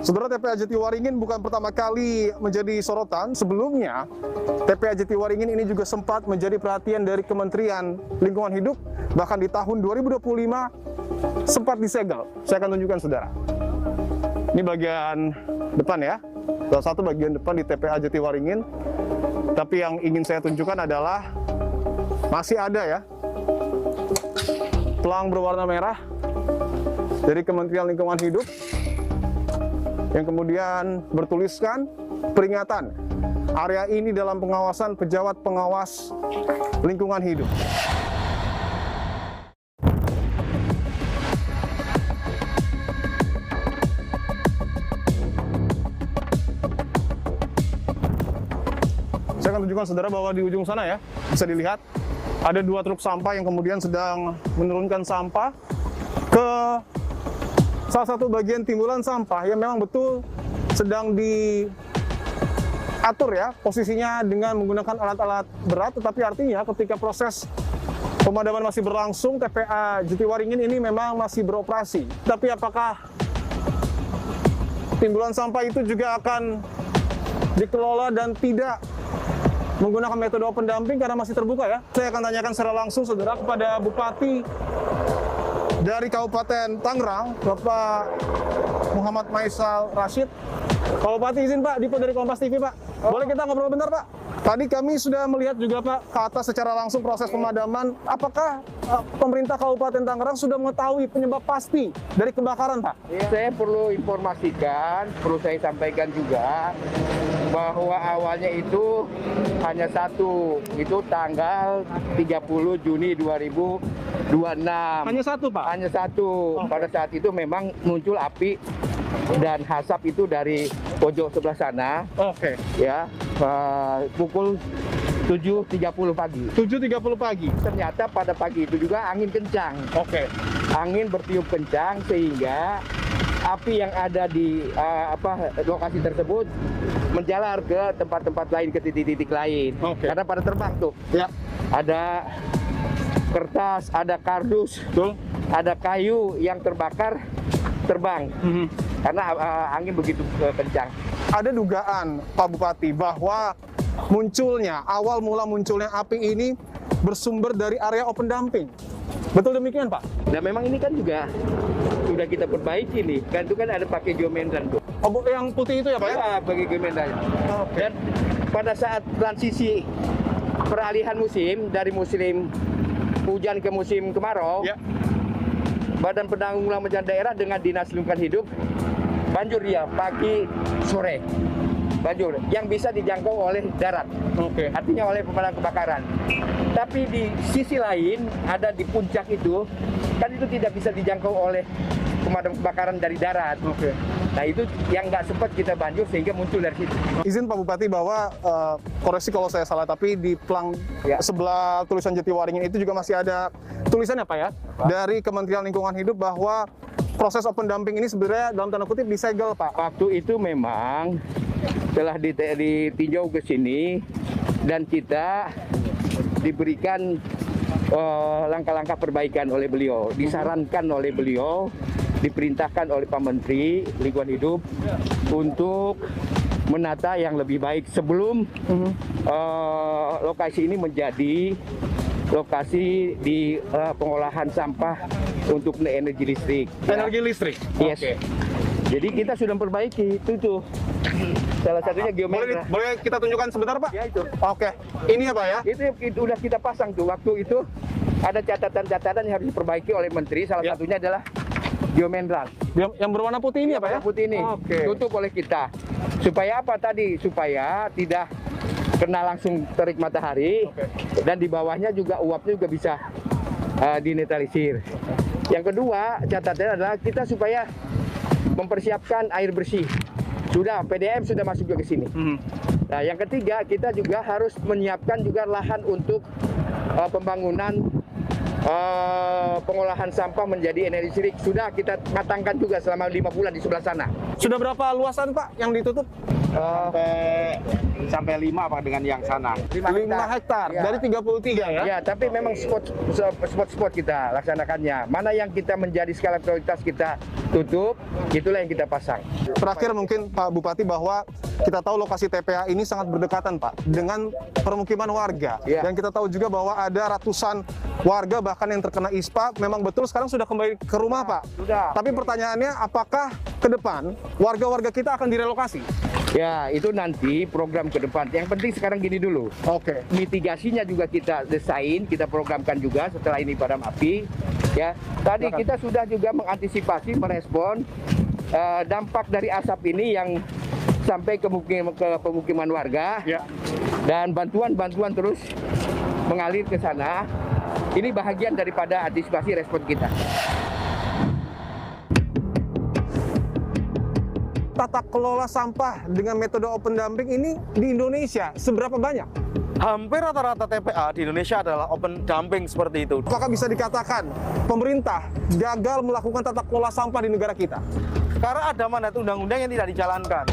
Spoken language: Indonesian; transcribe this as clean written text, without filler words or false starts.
Saudara, TPA Jatiwaringin bukan pertama kali menjadi sorotan. Sebelumnya, TPA Jatiwaringin ini juga sempat menjadi perhatian dari Kementerian Lingkungan Hidup. Bahkan di tahun 2025 sempat disegel. Saya akan tunjukkan, saudara. Ini bagian depan ya. Salah satu bagian depan di TPA Jatiwaringin. Tapi yang ingin saya tunjukkan adalah masih ada ya pelang berwarna merah dari Kementerian Lingkungan Hidup yang kemudian bertuliskan peringatan area ini dalam pengawasan pejabat pengawas lingkungan hidup. Saya akan tunjukkan saudara bahwa di ujung sana ya, bisa dilihat ada 2 truk sampah yang kemudian sedang menurunkan sampah ke salah satu bagian timbulan sampah yang memang betul sedang diatur ya posisinya dengan menggunakan alat-alat berat, tetapi artinya ketika proses pemadaman masih berlangsung, TPA Jatiwaringin ini memang masih beroperasi. Tapi apakah timbulan sampah itu juga akan dikelola dan tidak menggunakan metode open dumping karena masih terbuka ya? Saya akan tanyakan secara langsung saudara kepada Bupati dari Kabupaten Tangerang, Bapak Muhammad Maisal Rashid. Pak Bupati, izin Pak, Dipo dari Kompas TV Pak. Boleh kita ngobrol bentar Pak? Tadi kami sudah melihat juga Pak ke atas secara langsung proses pemadaman. Apakah pemerintah Kabupaten Tangerang sudah mengetahui penyebab pasti dari kebakaran Pak? Saya perlu informasikan, perlu saya sampaikan juga bahwa awalnya itu hanya satu, itu tanggal 30 Juni 2026. Hanya satu Pak? Hanya satu. Oh. Pada saat itu memang muncul api dan asap itu dari pojok sebelah sana. Oke. Ya, pukul 7.30 pagi. 7.30 pagi? Ternyata pada pagi itu juga angin kencang. Oke. Angin bertiup kencang sehingga api yang ada di lokasi tersebut menjalar ke tempat-tempat lain, ke titik-titik lain. Oke. Karena pada terbang tuh. Ya. Ada kertas, ada kardus, Betul. ada kayu yang terbakar terbang. Karena angin begitu kencang. Ada dugaan Pak Bupati bahwa awal mula munculnya api ini bersumber dari area open dumping. Betul demikian Pak? Nah memang ini kan juga sudah kita perbaiki nih. Kan itu kan ada pakai geomendran tuh. Oh, yang putih itu ya Pak ya? Ya, pakai geomendran. Oke. Dan pada saat transisi peralihan musim dari musim hujan ke musim kemarau, Ya. Badan Penanggulangan Bencana Daerah dengan Dinas Lingkungan Hidup banjur dia pagi sore banjur yang bisa dijangkau oleh darat. Oke. Artinya oleh pemadam kebakaran. Tapi di sisi lain ada di puncak itu kan itu tidak bisa dijangkau oleh pemadam kebakaran dari darat. Oke. Nah itu yang nggak sempat kita banjur sehingga muncul dari situ. Izin Pak Bupati bahwa koreksi kalau saya salah, tapi di pelang Ya. sebelah tulisan Jatiwaringin itu juga masih ada tulisannya Pak ya? Dari Kementerian Lingkungan Hidup bahwa proses open dumping ini sebenarnya dalam tanda kutip disegel Pak. Waktu itu memang telah ditinjau ke sini dan kita diberikan langkah-langkah perbaikan oleh beliau, disarankan oleh beliau, diperintahkan oleh Pak Menteri Lingkungan Hidup untuk menata yang lebih baik sebelum lokasi ini menjadi lokasi di pengolahan sampah untuk energi listrik. Energi listrik? Yes. Oke. Jadi kita sudah memperbaiki itu tuh. Salah satunya geomendra. Boleh kita tunjukkan sebentar Pak? Ya itu. Oke. Ini ya Pak ya? Itu udah kita pasang tuh. Waktu itu ada catatan-catatan yang harus diperbaiki oleh Menteri. Salah Ya. satunya adalah geomendral. Yang berwarna putih ini ya Pak ya? Warna putih ini. Oke. Tutup oleh kita. Supaya apa tadi? Supaya tidak kena langsung terik matahari. Oke. Dan di bawahnya juga uapnya juga bisa dinetralisir. Yang kedua catatannya adalah kita supaya mempersiapkan air bersih. Sudah, PDM sudah masuk juga ke sini. Nah, yang ketiga kita juga harus menyiapkan juga lahan untuk pembangunan pengolahan sampah menjadi energi listrik. Sudah kita matangkan juga selama 5 bulan di sebelah sana. Sudah berapa luasan Pak yang ditutup? sampai 5 apa dengan yang sana. 5 hektar Ya. dari 33 ya? Ya, tapi memang spot-spot kita laksanakannya. Mana yang kita menjadi skala prioritas kita tutup, itulah yang kita pasang. Terakhir mungkin Pak Bupati, bahwa kita tahu lokasi TPA ini sangat berdekatan Pak dengan permukiman warga. Ya. Dan kita tahu juga bahwa ada ratusan warga bahkan yang terkena ISPA. Memang betul sekarang sudah kembali ke rumah Pak. Sudah. Tapi pertanyaannya, apakah ke depan warga-warga kita akan direlokasi? Ya, itu nanti program ke depan. Yang penting sekarang gini dulu. Oke. Mitigasinya juga kita desain, kita programkan juga setelah ini padam api. Ya, tadi Silakan. kita sudah juga mengantisipasi, merespon dampak dari asap ini yang sampai ke pemukiman warga. Ya. Dan bantuan terus mengalir ke sana. Ini bahagian daripada antisipasi respon kita. Tata kelola sampah dengan metode open dumping ini di Indonesia seberapa banyak? Hampir rata-rata TPA di Indonesia adalah open dumping seperti itu. Apakah bisa dikatakan pemerintah gagal melakukan tata kelola sampah di negara kita? Karena ada mandat undang-undang yang tidak dijalankan.